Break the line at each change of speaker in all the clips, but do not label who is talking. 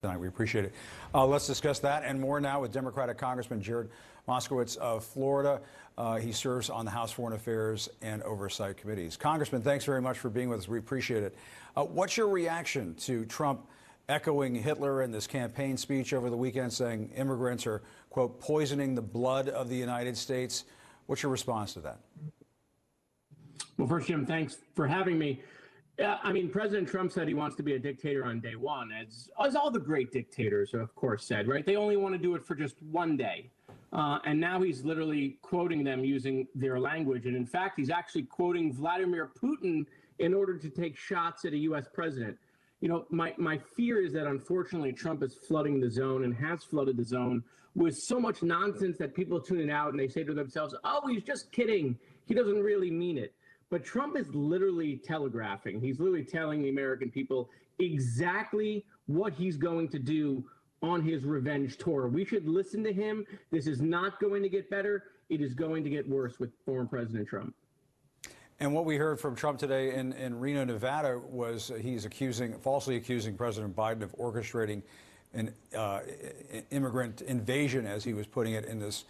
tonight. We appreciate it. Let's discuss that and more now with Democratic Congressman Jared Moskowitz of Florida. He serves on the House Foreign Affairs and Oversight Committees. Congressman, thanks very much for being with us. We appreciate it. What's your reaction to Trump echoing Hitler in this campaign speech over the weekend, saying immigrants are, quote, poisoning the blood of the United States? What's your response to that?
Well, first, Jim, thanks for having me. I mean, President Trump said he wants to be a dictator on day one, as all the great dictators, of course, said, right? They only want to do it for just one day. And now he's literally quoting them using their language. And in fact, he's actually quoting Vladimir Putin in order to take shots at a U.S. president. You know, my fear is that, unfortunately, Trump is flooding the zone and has flooded the zone with so much nonsense that people tune it out and they say to themselves, oh, he's just kidding. He doesn't really mean it. But Trump is literally telegraphing. He's literally telling the American people exactly what he's going to do on his revenge tour. We should listen to him. This is not going to get better. It is going to get worse with former President Trump.
And what we heard from Trump today in Reno, Nevada, was he's falsely accusing President Biden of orchestrating an immigrant invasion, as he was putting it in this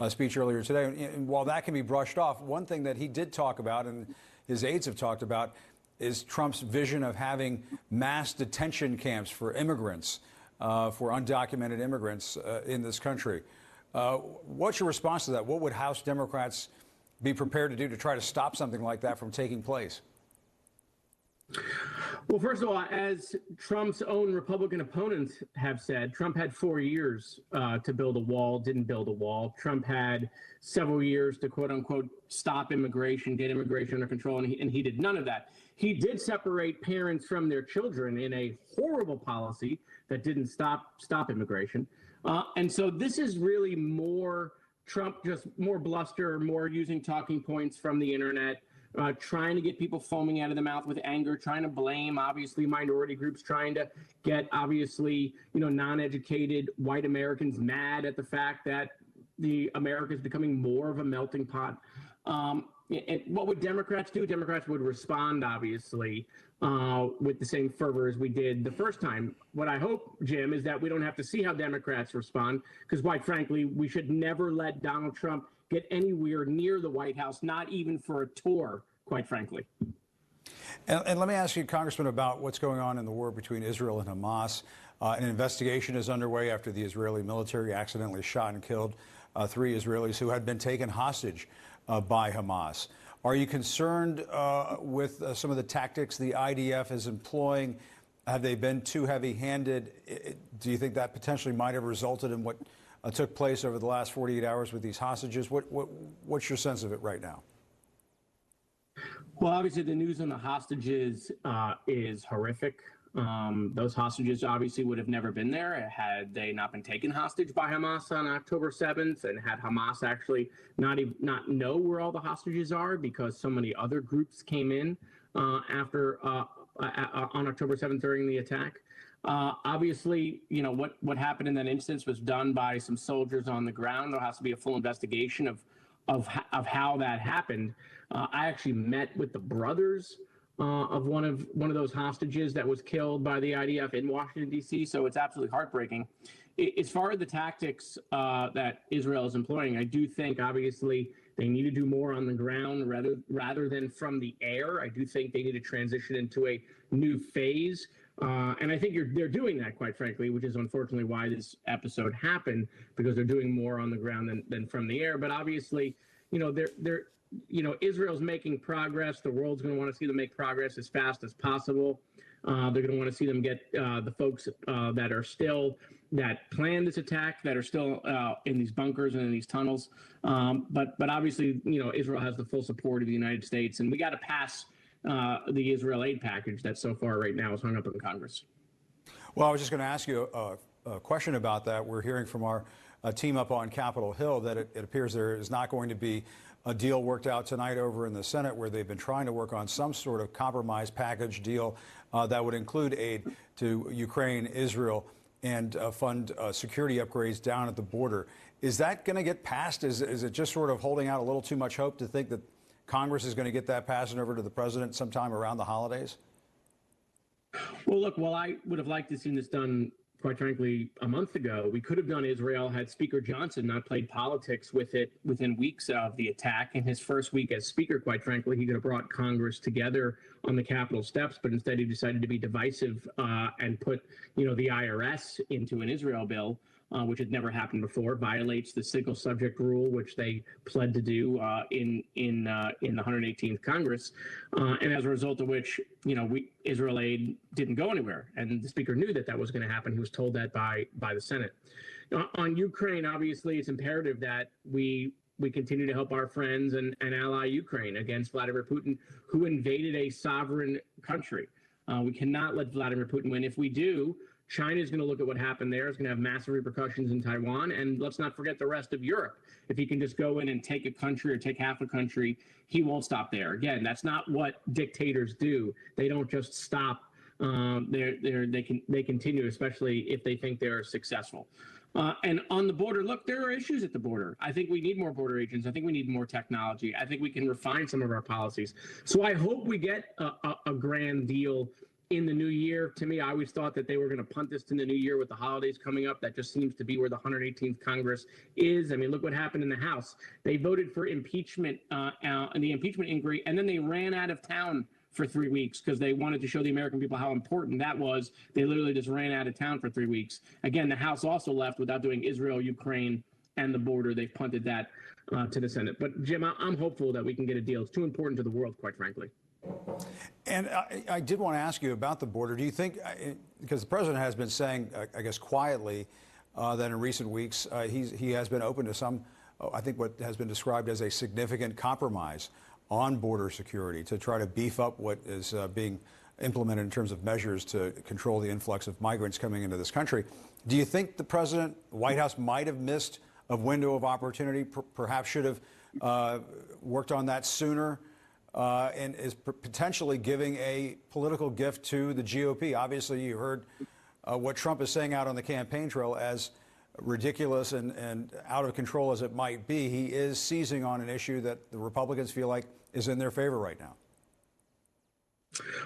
speech earlier today. And while that can be brushed off, one thing that he did talk about, and his aides have talked about, is Trump's vision of having mass detention camps for immigrants, for undocumented immigrants in this country. What's your response to that? What would House Democrats be prepared to do to try to stop something like that from taking place?
Well, first of all, as Trump's own Republican opponents have said, Trump had 4 years to build a wall, didn't build a wall. Trump had several years to, quote unquote, stop immigration, get immigration under control, and he did none of that. He did separate parents from their children in a horrible policy that didn't stop immigration. And so this is really more Trump, just more bluster, more using talking points from the internet, trying to get people foaming out of the mouth with anger, trying to blame, obviously, minority groups, trying to get, obviously, non-educated white Americans mad at the fact that America is becoming more of a melting pot. And what would Democrats do? Democrats would respond, obviously, with the same fervor as we did the first time. What I hope, Jim, is that we don't have to see how Democrats respond, because, quite frankly, we should never let Donald Trump get anywhere near the White House, not even for a tour, quite frankly.
And let me ask you, Congressman, about what's going on in the war between Israel and Hamas. An investigation is underway after the Israeli military accidentally shot and killed 3 Israelis who had been taken hostage by Hamas. Are you concerned with some of the tactics the IDF is employing? Have they been too heavy-handed? Do you think that potentially might have resulted in what took place over the last 48 hours with these hostages? What's your sense of it right now?
Well, obviously, the news on the hostages is horrific. Those hostages obviously would have never been there had they not been taken hostage by Hamas on October 7th, and had Hamas actually not know where all the hostages are, because so many other groups came in on October 7th during the attack. Obviously, what happened in that instance was done by some soldiers on the ground. There has to be a full investigation of how that happened. I actually met with the brothers of one of those hostages that was killed by the IDF in Washington, D.C., so it's absolutely heartbreaking. As far as the tactics that Israel is employing, I do think, obviously, they need to do more on the ground rather than from the air. I do think they need to transition into a new phase. And I think they're doing that, quite frankly, which is unfortunately why this episode happened, because they're doing more on the ground than from the air. But obviously, Israel's making progress. The world's going to want to see them make progress as fast as possible. They're going to want to see them get the folks that planned this attack, that are still in these bunkers and in these tunnels. But obviously, Israel has the full support of the United States, and we got to pass the Israel aid package that so far right now is hung up in Congress.
Well, I was just going to ask you a question about that. We're hearing from our team up on Capitol Hill that it appears there is not going to be a deal worked out tonight over in the Senate, where they've been trying to work on some sort of compromise package deal that would include aid to Ukraine, Israel, and fund security upgrades down at the border. Is that going to get passed? Is it just sort of holding out a little too much hope to think that Congress is going to get that passed over to the president sometime around the holidays?
Well, look, while I would have liked to see this done quite frankly, a month ago. We could have done Israel had Speaker Johnson not played politics with it within weeks of the attack. In his first week as Speaker, quite frankly, he could have brought Congress together on the Capitol steps, but instead he decided to be divisive and put, the IRS into an Israel bill, which had never happened before, violates the single subject rule, which they pled to do in the 118th Congress, and as a result of which, Israel aid didn't go anywhere, and the Speaker knew that was going to happen. He was told that by the Senate. On Ukraine, obviously, it's imperative that we continue to help our friends and ally Ukraine against Vladimir Putin, who invaded a sovereign country. We cannot let Vladimir Putin win. If we do, China is going to look at what happened there. It's going to have massive repercussions in Taiwan. And let's not forget the rest of Europe. If he can just go in and take a country or take half a country, he won't stop there. Again, that's not what dictators do. They don't just stop. They continue, especially if they think they're successful. And on the border, look, there are issues at the border. I think we need more border agents. I think we need more technology. I think we can refine some of our policies. So I hope we get a grand deal in the new year. To me, I always thought that they were going to punt this to the new year with the holidays coming up. That just seems to be where the 118th Congress is. I mean, look what happened in the House. They voted for impeachment and the impeachment inquiry, and then they ran out of town for 3 weeks because they wanted to show the American people how important that was. They literally just ran out of town for 3 weeks. Again, the House also left without doing Israel, Ukraine, and the border. They've punted that to the Senate. But, Jim, I'm hopeful that we can get a deal. It's too important to the world, quite frankly.
And I did want to ask you about the border. Do you think, because the president has been saying, I guess quietly, that in recent weeks he has been open to some, I think what has been described as a significant compromise on border security to try to beef up what is being implemented in terms of measures to control the influx of migrants coming into this country. Do you think the president, White House might have missed a window of opportunity, perhaps should have worked on that sooner? And is potentially giving a political gift to the GOP. Obviously, you heard what Trump is saying out on the campaign trail, as ridiculous and out of control as it might be. He is seizing on an issue that the Republicans feel like is in their favor right now.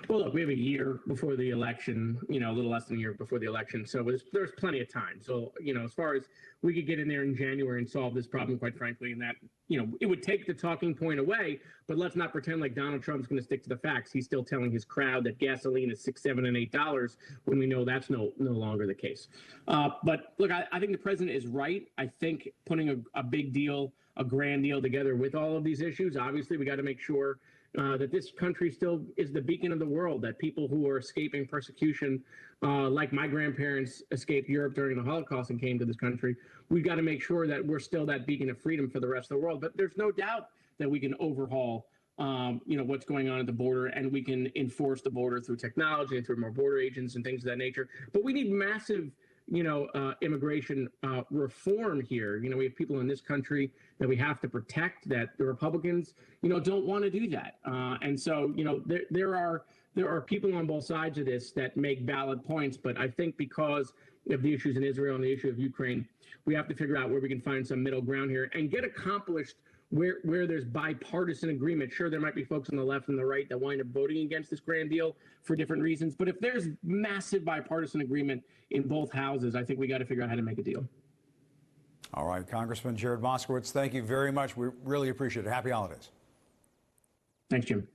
Well, look, we have a year before the election, a little less than a year before the election. So there's plenty of time. So, as far as we could get in there in January and solve this problem, quite frankly, and that, it would take the talking point away. But let's not pretend like Donald Trump's going to stick to the facts. He's still telling his crowd that gasoline is $6, $7, and $8 when we know that's no longer the case. But look, I think the president is right. I think putting a big deal, a grand deal together with all of these issues, obviously, we got to make sure that this country still is the beacon of the world, that people who are escaping persecution, like my grandparents escaped Europe during the Holocaust and came to this country, we've got to make sure that we're still that beacon of freedom for the rest of the world. But there's no doubt that we can overhaul, what's going on at the border, and we can enforce the border through technology and through more border agents and things of that nature. But we need massive immigration reform here. We have people in this country that we have to protect, that the Republicans, don't want to do that. And so, there are people on both sides of this that make valid points. But I think because of the issues in Israel and the issue of Ukraine, we have to figure out where we can find some middle ground here and get accomplished where there's bipartisan agreement. Sure, there might be folks on the left and the right that wind up voting against this grand deal for different reasons. But if there's massive bipartisan agreement in both houses, I think we got to figure out how to make a deal.
All right, Congressman Jared Moskowitz, thank you very much. We really appreciate it. Happy holidays.
Thanks, Jim.